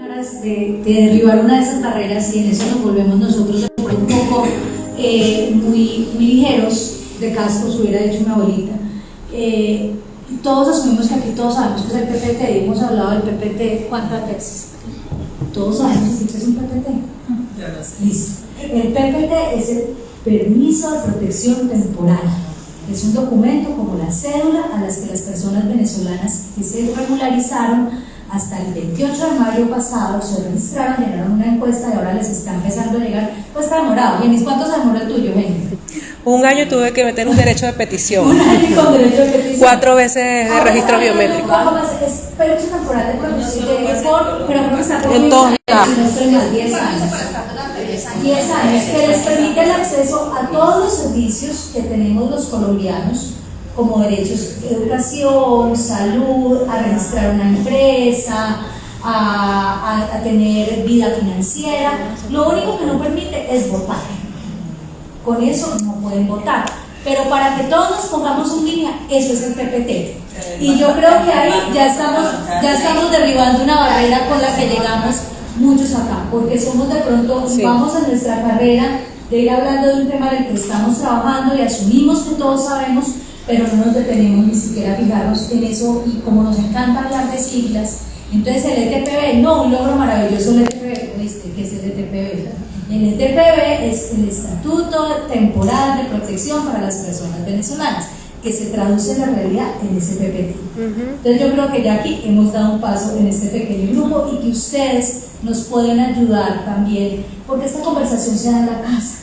De derribar una de esas barreras, y en eso nos volvemos nosotros un poco muy ligeros de cascos, hubiera dicho mi abuelita. Todos asumimos que aquí todos sabemos que es el PPT, y hemos hablado del PPT ¿cuántas veces? Todos sabemos que es un PPT. Yo no sé. Listo. El PPT es el permiso de protección temporal. Es un documento como la cédula a las que las personas venezolanas que se regularizaron hasta el 28 de mayo pasado se registraron, llenaron una encuesta y ahora les está empezando a llegar. Pues está demorado. Genis, ¿cuánto se demoró el tuyo, Genis? Un año tuve que meter un derecho de petición. Un año con derecho de petición. 4 veces de registro biométrico. Es permiso temporal de protección, pero creo que está por en todos lados. 10 años. 10 años, que les permite el acceso a todos los servicios que tenemos los colombianos, como derechos de educación, salud, a registrar una empresa, a tener vida financiera. Lo único que no permite es votar. Con eso no pueden votar. Pero para que todos nos pongamos en línea, eso es el PPT. Y yo creo que ahí ya estamos derribando una barrera con la que llegamos muchos acá, porque somos de pronto, vamos en nuestra carrera de ir hablando de un tema del que estamos trabajando y asumimos que todos sabemos, pero no nos detenemos ni siquiera a fijarnos en eso, y como nos encanta hablar de siglas, entonces el ETPB, no, un logro maravilloso el ETPB, ¿qué es el ETPB? El ETPB es el Estatuto Temporal de Protección para las Personas Venezolanas, que se traduce en la realidad en ese PPT. Entonces yo creo que ya aquí hemos dado un paso en este pequeño grupo y que ustedes nos pueden ayudar también, porque esta conversación se da en la casa.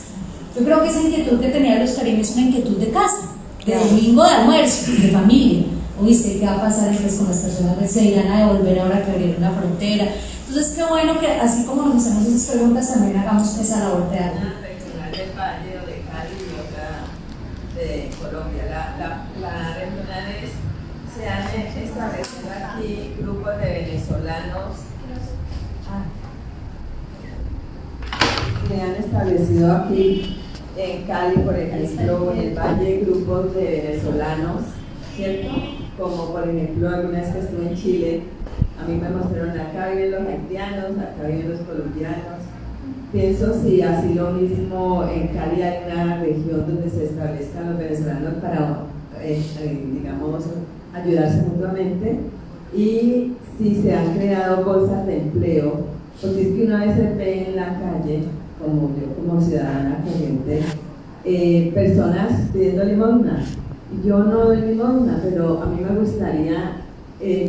Yo creo que esa inquietud que tenía los caribeños es una inquietud de casa, de domingo de almuerzo, de familia. ¿Oíste qué va a pasar entonces con las personas que se irán a devolver ahora que abrieron la frontera? Entonces qué bueno que así como nos hacemos esas preguntas, también hagamos esa labor de algo. Una regional del Valle o de Cali y otra de Colombia. Las regionales se han establecido aquí grupos de venezolanos. Se han establecido aquí en Cali, por ejemplo, en el Valle, grupos de venezolanos, ¿cierto? Como por ejemplo, alguna vez que estuve en Chile, a mí me mostraron acá viven los haitianos, acá viven los colombianos. Pienso si así lo mismo en Cali hay una región donde se establezcan los venezolanos para, digamos, ayudarse mutuamente, y si se han creado bolsas de empleo, porque es que una vez se ve en la calle, como yo como ciudadana corriente, personas pidiendo limosna. Yo no doy limosna, pero a mí me gustaría,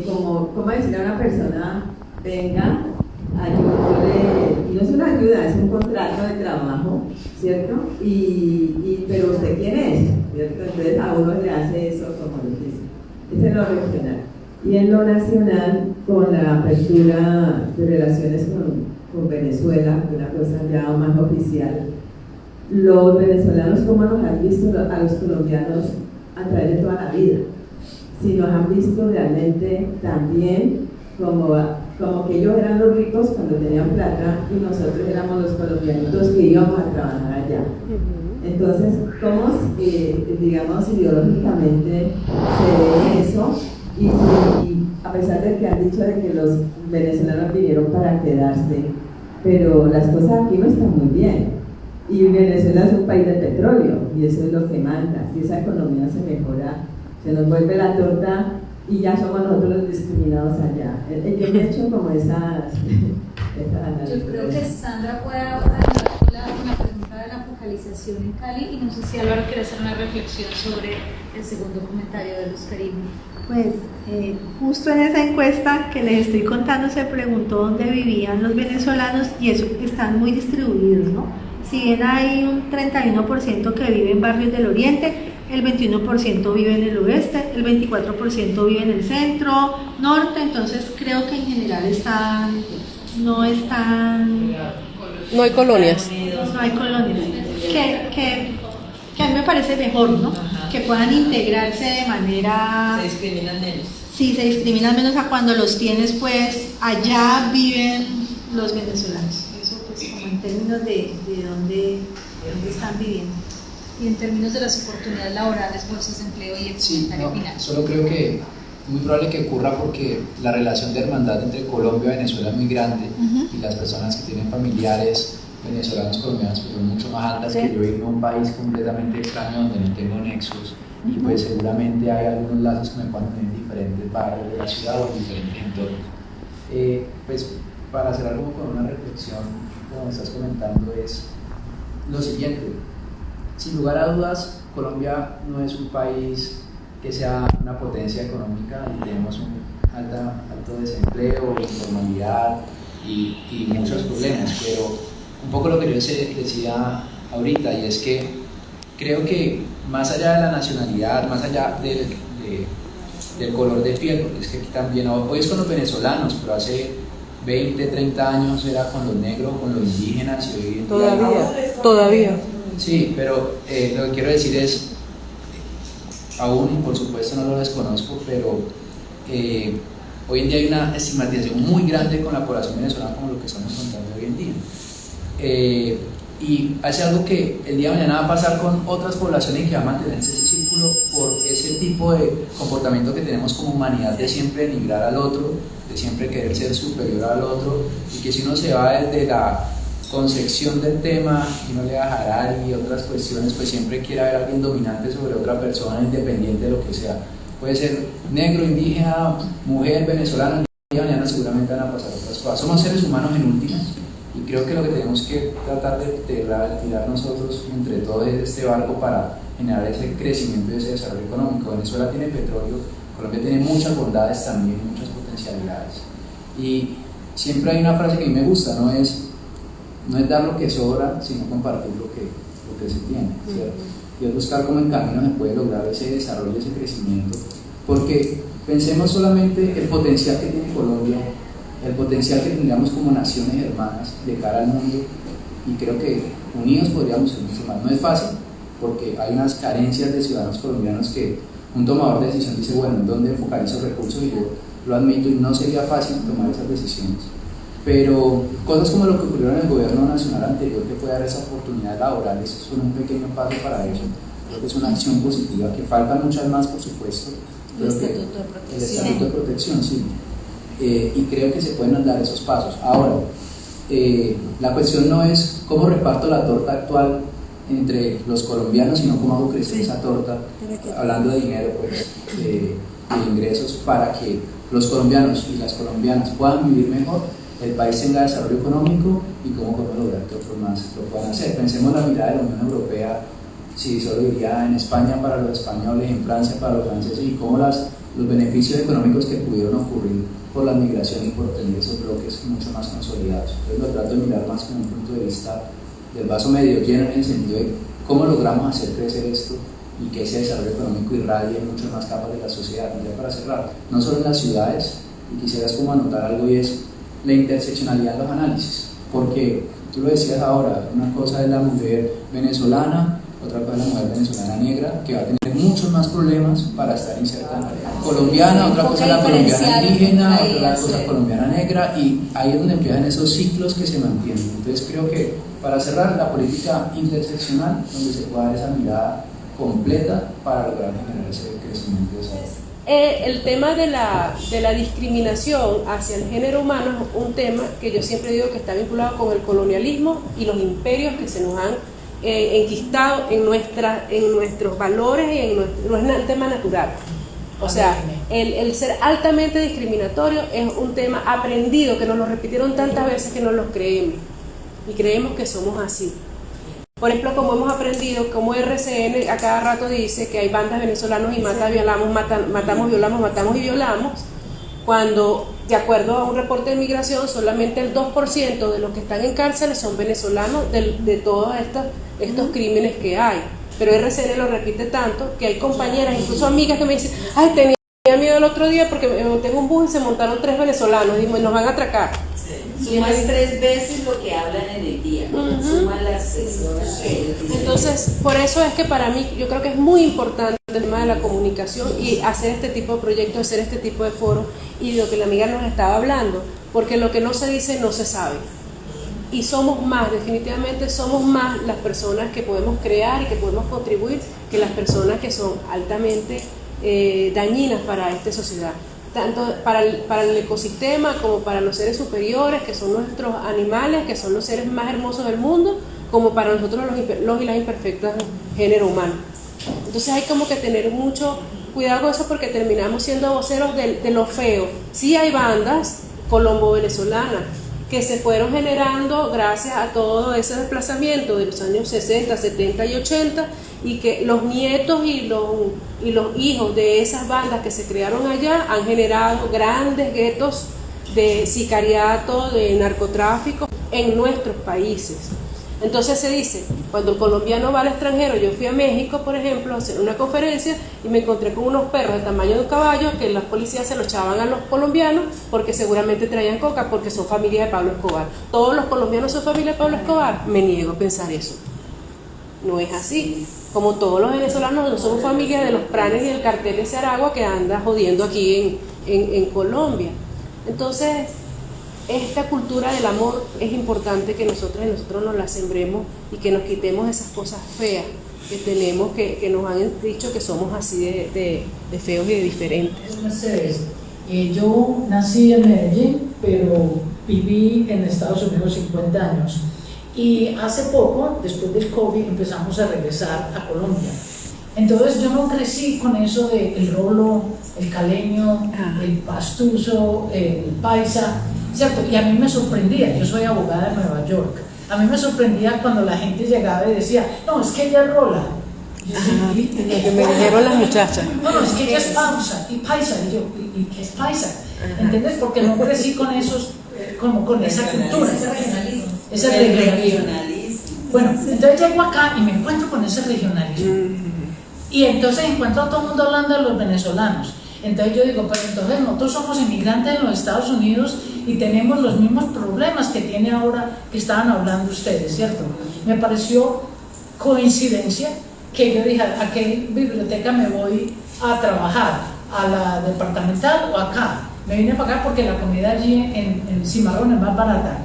como decirle a una persona, venga, ayúdale, y no es una ayuda, es un contrato de trabajo, ¿cierto? Pero ¿usted quién es? ¿Cierto? Entonces a uno le hace eso como lo dice. Ese es lo regional. Y en lo nacional, con la apertura de relaciones con Venezuela, una cosa ya más oficial, los venezolanos, ¿cómo nos han visto a los colombianos a través de toda la vida? Si nos han visto realmente también como que ellos eran los ricos cuando tenían plata y nosotros éramos los colombianos los que íbamos a trabajar allá. Entonces, ¿cómo, digamos, ideológicamente se ve eso? Y a pesar de que han dicho de que los venezolanos vinieron para quedarse, pero las cosas aquí no están muy bien. Y Venezuela es un país de petróleo y eso es lo que manda. Si esa economía se mejora, se nos vuelve la torta y ya somos nosotros los discriminados allá. Yo me he hecho como esas Yo creo que Sandra puede hablar una pregunta de la focalización en Cali, y no sé si Álvaro quiere hacer una reflexión sobre el segundo comentario de Luz Karime. Pues justo en esa encuesta que les estoy contando se preguntó dónde vivían los venezolanos, y eso están muy distribuidos, ¿no? Si bien hay un 31% que vive en barrios del oriente, el 21% vive en el oeste, el 24% vive en el centro, norte, entonces creo que en general no hay colonias. Que a mí me parece mejor, ¿no? Ajá. Que puedan integrarse de manera... Se discriminan menos. Sí, se discriminan menos a cuando los tienes, pues allá viven los venezolanos. Eso pues como en términos de dónde están viviendo. Y en términos de las oportunidades laborales, bolsas de empleo y el comentario final. Solo creo que muy probable que ocurra porque la relación de hermandad entre Colombia y Venezuela es muy grande y las personas que tienen familiares venezolanos colombianos pues son mucho más altas que yo irme a un país completamente extraño donde no tengo nexos y pues seguramente hay algunos lazos que me puedan tener en diferentes barrios de la ciudad o en diferentes entornos. Pues para hacer algo con una reflexión, como me estás comentando, es lo siguiente: sin lugar a dudas, Colombia no es un país que sea una potencia económica y tenemos un alto desempleo, informalidad y muchos problemas, pero un poco lo que yo decía ahorita, y es que creo que más allá de la nacionalidad, más allá del color de piel, porque es que aquí también, hoy es con los venezolanos, pero hace 20, 30 años era con los negros, con los indígenas, y hoy en día Todavía. Sí, pero lo que quiero decir es, aún por supuesto no lo desconozco, pero hoy en día hay una estigmatización muy grande con la población venezolana como lo que estamos contando hoy en día. Y hace algo que el día de mañana va a pasar con otras poblaciones y que va a mantenerse ese círculo por ese tipo de comportamiento que tenemos como humanidad de siempre denigrar al otro, de siempre querer ser superior al otro, y que si uno se va desde la concepción del tema y no le da Harari y otras cuestiones, pues siempre quiere haber alguien dominante sobre otra persona, independiente de lo que sea. Puede ser negro, indígena, mujer, venezolano, y mañana seguramente van a pasar otras cosas. Somos seres humanos en últimas, y creo que lo que tenemos que tratar de tirar nosotros entre todos es este barco para generar ese crecimiento y ese desarrollo económico. Venezuela tiene petróleo, Colombia tiene muchas bondades también, muchas potencialidades. Y siempre hay una frase que a mí me gusta, no es dar lo que sobra, sino compartir lo que se tiene, ¿cierto? Y es buscar cómo en camino se puede lograr ese desarrollo, ese crecimiento, porque pensemos solamente el potencial que tiene Colombia, el potencial que tendríamos como naciones hermanas de cara al mundo, y creo que unidos podríamos ser mucho más. No es fácil, porque hay unas carencias de ciudadanos colombianos que un tomador de decisión dice, bueno, ¿en dónde enfocar esos recursos? Y yo lo admito, y no sería fácil tomar esas decisiones. Pero cosas como lo que ocurrió en el gobierno nacional anterior, que fue dar esa oportunidad laboral, eso es un pequeño paso para eso. Creo que es una acción positiva, que faltan muchas más, por supuesto. El Estatuto de Protección. El Estatuto de Protección, sí. Y creo que se pueden dar esos pasos. Ahora, la cuestión no es cómo reparto la torta actual entre los colombianos, sino cómo hago crecer esa torta, hablando de dinero, pues, de ingresos, para que los colombianos y las colombianas puedan vivir mejor, el país tenga desarrollo económico, y cómo podemos lograr que otros más lo puedan hacer. Pensemos en la mirada de la Unión Europea, si solo iría en España para los españoles, en Francia para los franceses, y cómo los beneficios económicos que pudieron ocurrir por la migración y por tener esos bloques mucho más consolidados. Entonces lo trato de mirar más como un punto de vista del vaso medio lleno, en el sentido de cómo logramos hacer crecer esto y que ese desarrollo económico irradie en muchas más capas de la sociedad. Y ya para cerrar, no solo en las ciudades, y quisieras como anotar algo, y es la interseccionalidad de los análisis, porque tú lo decías ahora, una cosa es la mujer venezolana, otra cosa es la mujer venezolana negra, que va a tener muchos más problemas para estar insertada. Colombiana, otra cosa es la colombiana indígena, otra cosa colombiana negra, y ahí es donde empiezan esos ciclos que se mantienen. Entonces creo que para cerrar, la política interseccional, donde se pueda dar esa mirada completa para lograr generar ese crecimiento y desarrollo. El tema de la discriminación hacia el género humano es un tema que yo siempre digo que está vinculado con el colonialismo y los imperios que se nos han enquistado en nuestros valores, y no es un tema natural. O sea, el ser altamente discriminatorio es un tema aprendido, que nos lo repitieron tantas veces que no lo creemos, y creemos que somos así. Por ejemplo, como hemos aprendido, como RCN a cada rato dice que hay bandas venezolanos y matamos, violamos, cuando, de acuerdo a un reporte de migración, solamente el 2% de los que están en cárceles son venezolanos de todos estos crímenes que hay. Pero RCN lo repite tanto que hay compañeras, incluso amigas, que me dicen, ay, tenía miedo el otro día porque me monté en un bus y se montaron 3 venezolanos y nos van a atracar. Sumas 3 veces lo que hablan en el día, suman las 6 horas. Entonces, por eso es que para mí, yo creo que es muy importante el tema de la comunicación y hacer este tipo de proyectos, hacer este tipo de foros, y de lo que la amiga nos estaba hablando, porque lo que no se dice no se sabe. Y somos más, definitivamente somos más las personas que podemos crear y que podemos contribuir que las personas que son altamente dañinas para esta sociedad, tanto para el ecosistema como para los seres superiores, que son nuestros animales, que son los seres más hermosos del mundo, como para nosotros los y las imperfectas género humano. Entonces hay como que tener mucho cuidado con eso, porque terminamos siendo voceros de lo feo. Sí hay bandas colombo-venezolanas que se fueron generando gracias a todo ese desplazamiento de los años 60, 70 y 80, y que los nietos y los hijos de esas bandas que se crearon allá han generado grandes guetos de sicariato, de narcotráfico en nuestros países. Entonces se dice, cuando el colombiano va al extranjero, yo fui a México, por ejemplo, a hacer una conferencia y me encontré con unos perros del tamaño de un caballo que las policías se los echaban a los colombianos porque seguramente traían coca, porque son familia de Pablo Escobar. ¿Todos los colombianos son familia de Pablo Escobar? Me niego a pensar eso. No es así. Como todos los venezolanos no somos familia de los pranes y del cartel de Aragua que anda jodiendo aquí en Colombia. Entonces, esta cultura del amor es importante que nosotros nos la sembremos y que nos quitemos esas cosas feas que tenemos, que nos han dicho que somos así de feos y de diferentes. Mercedes, yo nací en Medellín, pero viví en Estados Unidos 50 años. Y hace poco, después del COVID, empezamos a regresar a Colombia. Entonces yo no crecí con eso de el rolo, el caleño, el pastuso, el paisa, ¿cierto? Y a mí me sorprendía, yo soy abogada de Nueva York, a mí me sorprendía cuando la gente llegaba y decía, no, es que ella es rola. Que me dijeron las muchachas. No, es que ella es pausa y paisa, y yo, ¿y qué es paisa? ¿Entiendes? Porque no crecí con esos, como con esa cultura. Ese regionalismo. Bueno, entonces llego acá y me encuentro con ese regionalismo. Y entonces encuentro a todo el mundo hablando de los venezolanos. Entonces yo digo, pero entonces nosotros somos inmigrantes en los Estados Unidos y tenemos los mismos problemas que tiene ahora que estaban hablando ustedes, ¿cierto? Me pareció coincidencia que yo dije, ¿a qué biblioteca me voy a trabajar? ¿A la departamental o acá? Me vine para acá porque la comida allí en Cimarrón es más barata.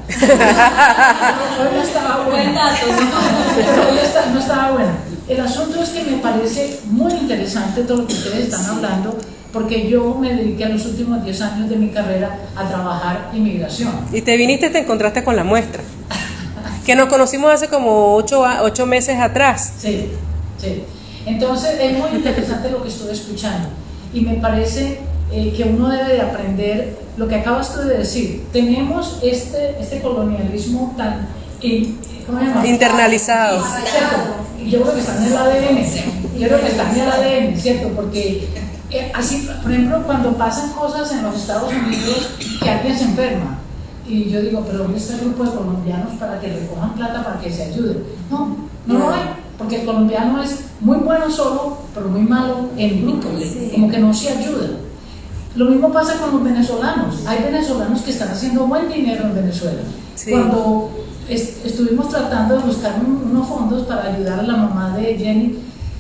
Hoy no estaba buena. Hoy no estaba buena. El asunto es que me parece muy interesante todo lo que ustedes están hablando, porque yo me dediqué a los últimos 10 años de mi carrera a trabajar inmigración. Y te viniste y te encontraste con la muestra, que nos conocimos hace como 8 meses atrás. Sí, sí. Entonces es muy interesante lo que estoy escuchando y me parece que uno debe de aprender lo que acabas tú de decir. Tenemos este colonialismo tan internalizado. Yo creo que está en el ADN, ¿cierto? Porque así, por ejemplo, cuando pasan cosas en los Estados Unidos que alguien se enferma y yo digo, pero ¿dónde está el grupo de colombianos para que recojan plata para que se ayuden? No lo hay, porque el colombiano es muy bueno solo, pero muy malo en grupo, como que no se ayuda. Lo mismo pasa con los venezolanos. Hay venezolanos que están haciendo buen dinero en Venezuela. Sí. Cuando estuvimos tratando de buscar unos fondos para ayudar a la mamá de Jenny,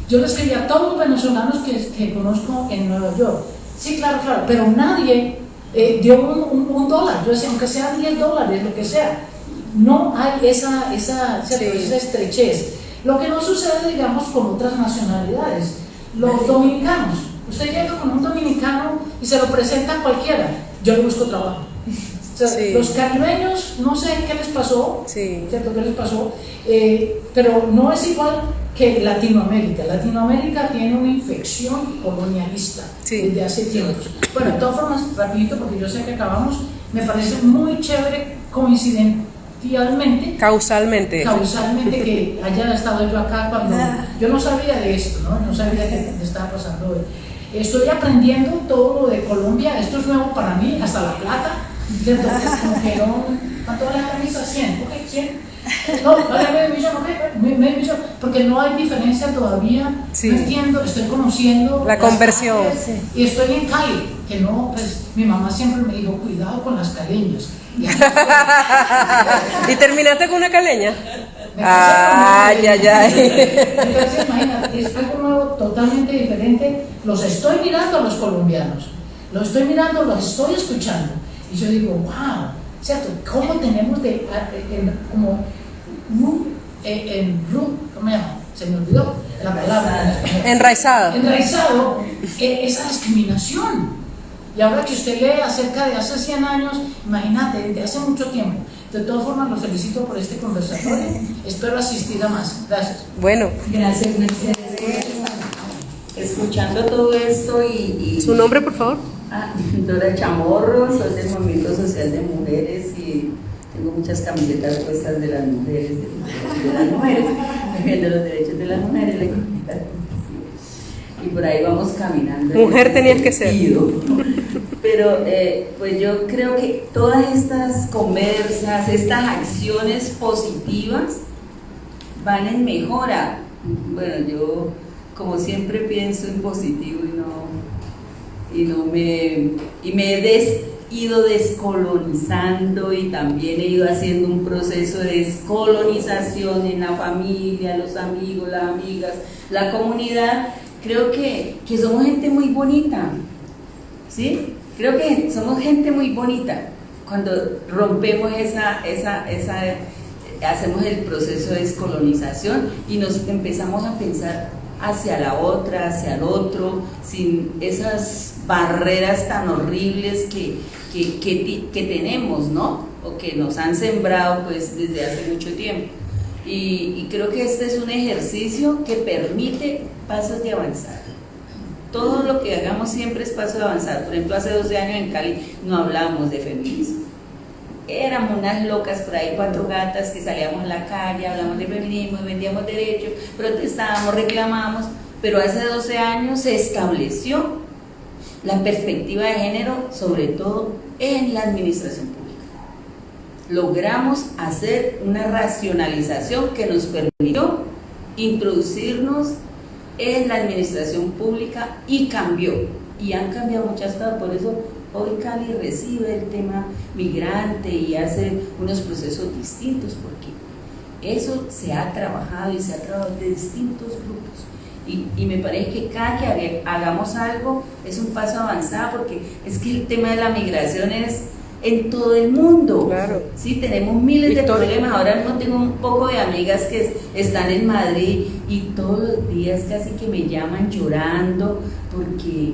yo le escribí a todos los venezolanos que conozco en Nueva York. Sí, claro, pero nadie dio un dólar. Yo decía, aunque sean $10, lo que sea. No hay esa estrechez. Lo que no sucede, digamos, con otras nacionalidades. Los dominicanos. Usted llega con un dominicano y se lo presenta a cualquiera. Yo le busco trabajo. O sea, sí. Los caribeños, no sé qué les pasó, sí. ¿Cierto? ¿Qué les pasó? Pero no es igual que Latinoamérica. Latinoamérica tiene una infección colonialista desde hace tiempos. Bueno, de todas formas, rapidito, porque yo sé que acabamos, me parece muy chévere causalmente que haya estado yo acá cuando yo no sabía de esto, no sabía que estaba pasando hoy. Estoy aprendiendo todo lo de Colombia, esto es nuevo para mí, hasta La Plata, ¿cierto? Como que ¿cuánto vale la camisa? 100, ok, 100. No, vale medio millón, porque no hay diferencia todavía, sí. No entiendo, estoy conociendo la conversión. Y estoy en Cali, que no, pues mi mamá siempre me dijo, cuidado con las caleñas. ¿Y terminaste con una caleña? Entonces, imagínate, es algo nuevo, totalmente diferente. Los estoy mirando a los colombianos, los estoy mirando, los estoy escuchando. Y yo digo, wow, ¿cierto? ¿Cómo tenemos ¿cómo se me olvidó? la palabra, Enraizada. enraizado, esa discriminación. Y ahora que usted lee acerca de hace 100 años, imagínate, de hace mucho tiempo. De todas formas, lo felicito por este conversatorio. Espero asistir a más. Gracias. Bueno, Gracias, Mercedes. Escuchando todo esto y ¿su nombre, por favor? Dora Chamorro, soy del Movimiento Social de Mujeres y tengo muchas camisetas puestas de las mujeres, de los derechos de las mujeres, la equidad. Y por ahí vamos caminando. Mujer tenías que ser. Pero pues yo creo que todas estas conversas, estas acciones positivas van en mejora. Bueno, yo como siempre pienso en positivo y me he ido descolonizando y también he ido haciendo un proceso de descolonización en la familia, los amigos, las amigas, la comunidad. Creo que somos gente muy bonita, ¿sí? Creo que somos gente muy bonita cuando rompemos hacemos el proceso de descolonización y nos empezamos a pensar hacia la otra, hacia el otro, sin esas barreras tan horribles que tenemos, ¿no? O que nos han sembrado pues desde hace mucho tiempo. Y creo que este es un ejercicio que permite pasos de avanzar. Todo lo que hagamos siempre es paso de avanzar. Por ejemplo, hace 12 años en Cali no hablábamos de feminismo. Éramos unas locas por ahí, 4 gatas que salíamos a la calle, hablamos de feminismo, vendíamos derechos, protestábamos, reclamamos, pero hace 12 años se estableció la perspectiva de género, sobre todo en la administración pública. Logramos hacer una racionalización que nos permitió introducirnos en la administración pública y cambió, y han cambiado muchas cosas. Por eso hoy Cali recibe el tema migrante y hace unos procesos distintos, porque eso se ha trabajado y se ha trabajado de distintos grupos, y me parece que cada que hagamos algo es un paso avanzado, porque es que el tema de la migración es en todo el mundo. Claro. Sí, tenemos miles de problemas. Ahora mismo tengo un poco de amigas que están en Madrid y todos los días casi que me llaman llorando porque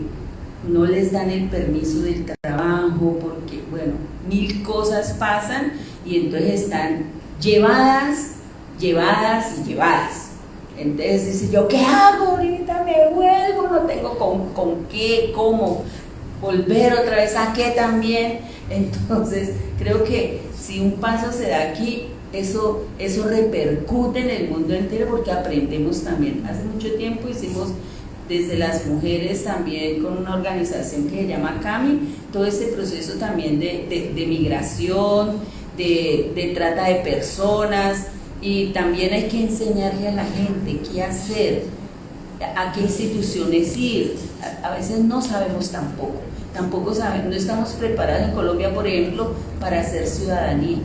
no les dan el permiso del trabajo, porque, bueno, 1000 cosas pasan y entonces están llevadas. Entonces dice yo, ¿qué hago? Ahorita me vuelvo, no tengo con qué, cómo volver otra vez a qué también. Entonces creo que si un paso se da aquí, eso repercute en el mundo entero, porque aprendemos también. Hace mucho tiempo hicimos desde las mujeres también con una organización que se llama CAMI, todo ese proceso también de migración, de trata de personas, y también hay que enseñarle a la gente qué hacer, a qué instituciones ir. A veces no sabemos tampoco sabemos, no estamos preparados en Colombia, por ejemplo, para hacer ciudadanía.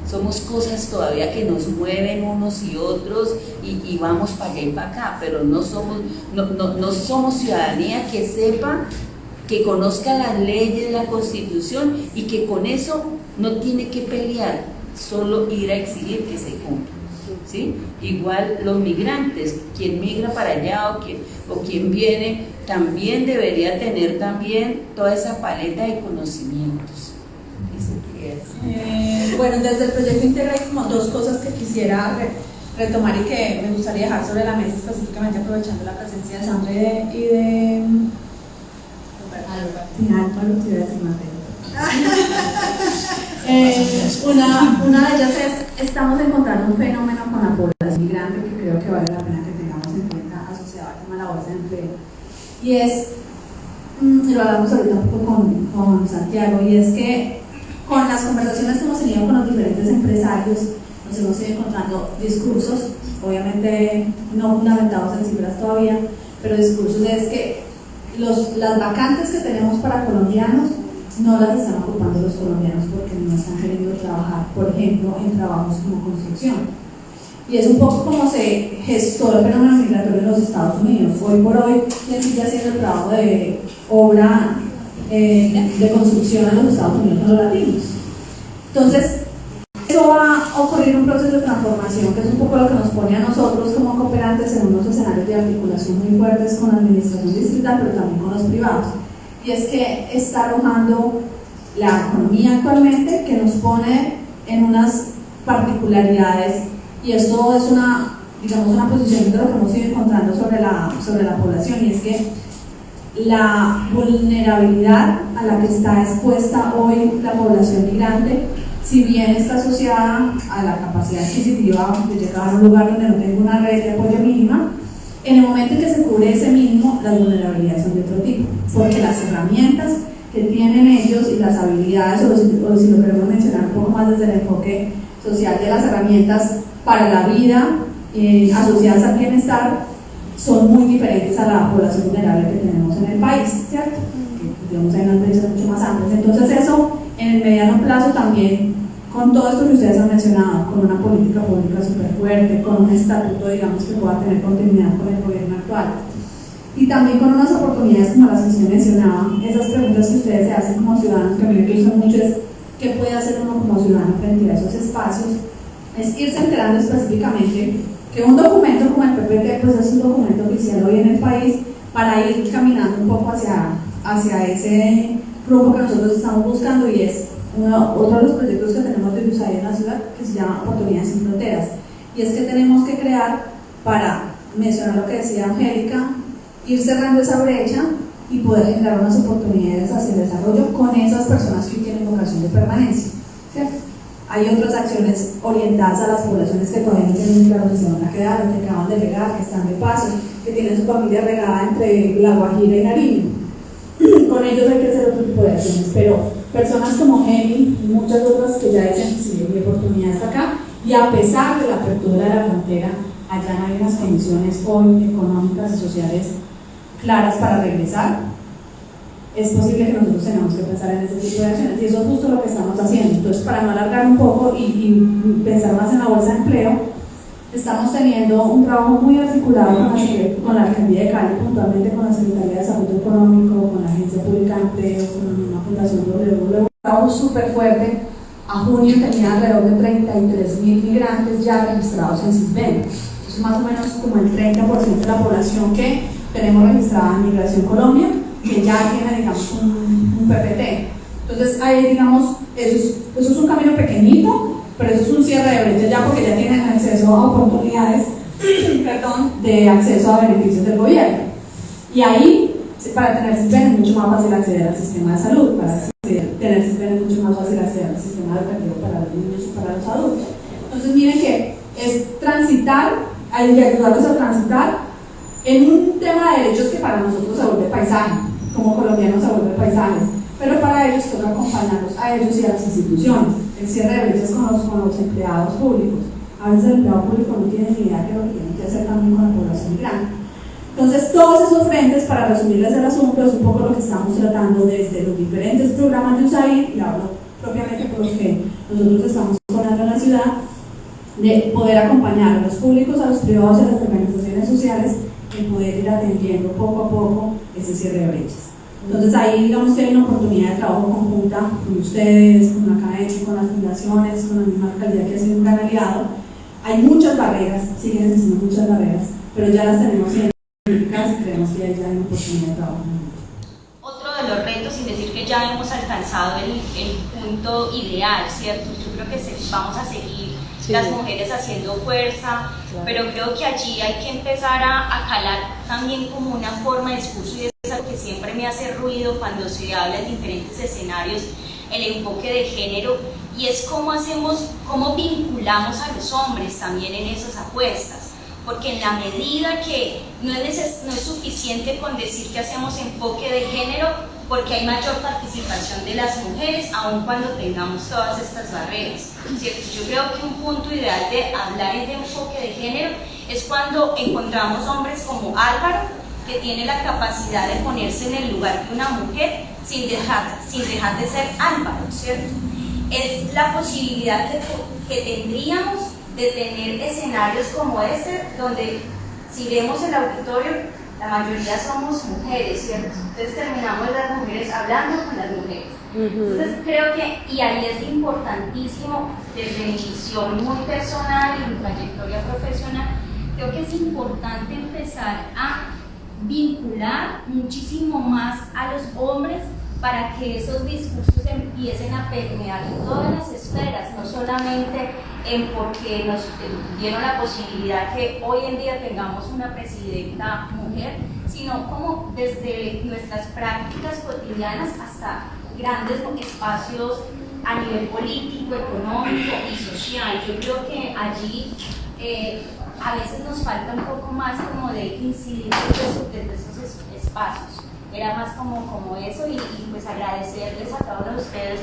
Somos cosas todavía que nos mueven unos y otros y vamos para allá y para acá, pero no somos ciudadanía que sepa, que conozca las leyes, la Constitución, y que con eso no tiene que pelear, solo ir a exigir que se cumpla. ¿Sí? Igual los migrantes, quien migra para allá o quien viene, también debería tener también toda esa paleta de conocimientos. Bueno, desde el proyecto Integra hay como 2 cosas que quisiera retomar y que me gustaría dejar sobre la mesa, específicamente aprovechando la presencia de Sandra y de una de ellas es, estamos encontrando un fenómeno con la población migrante que creo que vale la pena que tengamos en cuenta asociado al tema de la bolsa de empleo, y es, lo hablamos ahorita un poco con Santiago, y es que con las conversaciones que hemos tenido con los diferentes empresarios nos hemos ido encontrando discursos, obviamente no fundamentados en cifras todavía, pero discursos es que las vacantes que tenemos para colombianos no las están ocupando los colombianos porque no están queriendo trabajar, por ejemplo, en trabajos como construcción. Y es un poco como se gestó el fenómeno migratorio en los Estados Unidos. Hoy por hoy, quien sigue haciendo el trabajo de obra de construcción en los Estados Unidos son los latinos. Entonces, eso va a ocurrir un proceso de transformación, que es un poco lo que nos pone a nosotros como cooperativas migrantes en unos escenarios de articulación muy fuertes con la administración distrital, pero también con los privados. Y es que está arrojando la economía actualmente, que nos pone en unas particularidades, y esto es una, digamos, una posición de lo que hemos ido encontrando sobre la población, y es que la vulnerabilidad a la que está expuesta hoy la población migrante, si bien está asociada a la capacidad adquisitiva de llegar a un lugar donde no tengo una red de apoyo mínima, en el momento en que se cubre ese mínimo, las vulnerabilidades son de otro tipo, porque las herramientas que tienen ellos y las habilidades, o si lo queremos mencionar un poco más desde el enfoque social de las herramientas para la vida asociadas al bienestar, son muy diferentes a la población vulnerable que tenemos en el país, ¿cierto? Que tenemos ahí unas brechas mucho más amplias. Entonces eso, en el mediano plazo también, con todo esto que ustedes han mencionado, con una política pública súper fuerte, con un estatuto, digamos, que pueda tener continuidad con el gobierno actual, y también con unas oportunidades como las que usted mencionaba, esas preguntas que ustedes se hacen como ciudadanos, que a mí me gustan mucho, es ¿qué puede hacer uno como ciudadano frente a esos espacios? Es irse enterando específicamente que un documento como el PPT pues es un documento oficial hoy en el país, para ir caminando un poco hacia ese rumbo que nosotros estamos buscando, y es otro de los proyectos que tenemos de USAID en la ciudad, que se llama Oportunidades sin Fronteras, y es que tenemos que crear, para mencionar lo que decía Angélica, ir cerrando esa brecha y poder generar unas oportunidades hacia el desarrollo con esas personas que tienen vocación de permanencia, ¿cierto? Hay otras acciones orientadas a las poblaciones que todavía no tienen claro si se van a quedar, que acaban de llegar, que están de paso, que tienen su familia regada entre La Guajira y Nariño. Con ellos hay que hacer otro tipo de acciones, pero personas como Jenny y muchas otras que ya dicen que sí, mi oportunidad está acá, y a pesar de la apertura de la frontera, allá no hay unas condiciones hoy económicas y sociales claras para regresar, es posible que nosotros tengamos que pensar en ese tipo de acciones, y eso es justo lo que estamos haciendo. Entonces, para no alargar un poco y pensar más en la bolsa de empleo, estamos teniendo un trabajo muy articulado con la Alcaldía de Cali, puntualmente con la Secretaría de Desarrollo Económico, con la Agencia Pública de Empleo, con una fundación WW. Un trabajo súper fuerte. A junio tenía alrededor de 33.000 migrantes ya registrados en CISBEN. Entonces, más o menos como el 30% de la población que tenemos registrada en Migración Colombia, que ya tiene, digamos, un PPT. Entonces, ahí, digamos, eso es un camino pequeñito, pero eso es un cierre de brecha ya, porque ya tienen acceso a oportunidades de acceso a beneficios del gobierno. Y ahí, para tener CISBEN es mucho más fácil acceder al sistema de salud, para tener CISBEN es mucho más fácil acceder al sistema educativo para los niños y para los adultos. Entonces, miren que es transitar, ayudarlos a transitar en un tema de derechos que para nosotros se vuelve paisaje, como colombianos se vuelve paisajes, pero para ellos toca acompañarlos a ellos y a las instituciones. El cierre de brechas con los empleados públicos. A veces el empleado público no tiene ni idea de lo que tiene que hacer también con la población migrante. Entonces, todos esos frentes, para resumirles el asunto, es un poco lo que estamos tratando desde los diferentes programas de USAID, y hablo propiamente por los que nosotros estamos coordinando en la ciudad, de poder acompañar a los públicos, a los privados y a las organizaciones sociales en poder ir atendiendo poco a poco ese cierre de brechas. Entonces ahí digamos que hay una oportunidad de trabajo conjunta con ustedes, con la academia, con las fundaciones, con la misma alcaldía, que ha sido un gran aliado. Hay muchas barreras, siguen existiendo muchas barreras, pero ya las tenemos identificadas y creemos que ahí ya hay una oportunidad de trabajo conjunta. Otro de los retos, sin decir que ya hemos alcanzado el punto ideal, ¿cierto? Yo creo que vamos a seguir las mujeres haciendo fuerza, pero creo que allí hay que empezar a calar también como una forma de discurso, y es algo que siempre me hace ruido cuando se habla en diferentes escenarios, el enfoque de género, y es cómo vinculamos a los hombres también en esas apuestas, porque en la medida que no es suficiente con decir que hacemos enfoque de género, porque hay mayor participación de las mujeres, aun cuando tengamos todas estas barreras, ¿cierto? Yo creo que un punto ideal de hablar de enfoque de género es cuando encontramos hombres como Álvaro, que tiene la capacidad de ponerse en el lugar de una mujer sin dejar de ser Álvaro, ¿cierto? Es la posibilidad que tendríamos de tener escenarios como este, donde si vemos el auditorio, la mayoría somos mujeres, ¿cierto? Entonces terminamos las mujeres hablando con las mujeres. Entonces creo que, y ahí es importantísimo, desde mi visión muy personal y mi trayectoria profesional, creo que es importante empezar a vincular muchísimo más a los hombres para que esos discursos empiecen a permear en todas las esferas, no solamente en porque nos dieron la posibilidad que hoy en día tengamos una presidenta mujer, sino como desde nuestras prácticas cotidianas hasta grandes espacios a nivel político, económico y social. Yo creo que allí a veces nos falta un poco más como de incidir desde esos espacios. Era más como eso y pues agradecerles a todos ustedes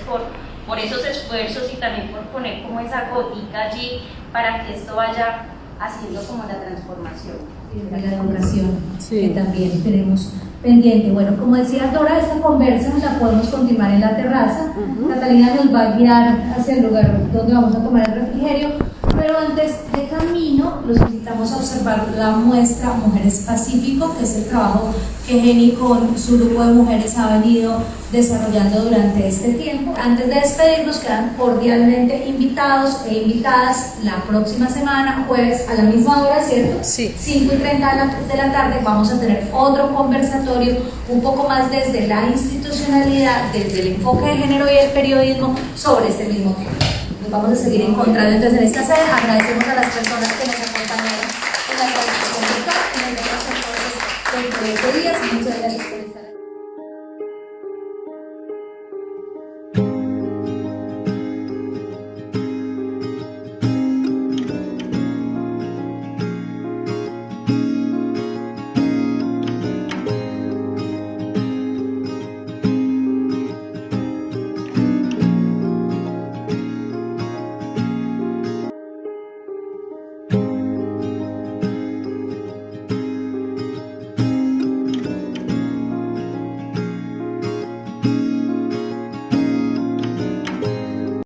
por esos esfuerzos y también por poner como esa gotica allí para que esto vaya haciendo como la transformación. De la educación, que también tenemos pendiente. Bueno, como decía Dora, esta conversa la podemos continuar en la terraza. Catalina nos va a guiar hacia el lugar donde vamos a tomar el refrigerio, pero antes de camino los invitamos a observar la muestra Mujeres Pacífico, que es el trabajo que Jenny con su grupo de mujeres ha venido desarrollando durante este tiempo. Antes de despedirnos, quedan cordialmente invitados e invitadas la próxima semana, jueves a la misma hora, ¿cierto? Sí. 5:30 de la tarde vamos a tener otro conversatorio un poco más desde la institucionalidad, desde el enfoque de género y el periodismo sobre este mismo tema. Nos vamos a seguir encontrando entonces en esta sede. Agradecemos a las personas que nos acompañaron en la transmisión virtual, en el de los entonces dentro de 8 días. Muchas gracias.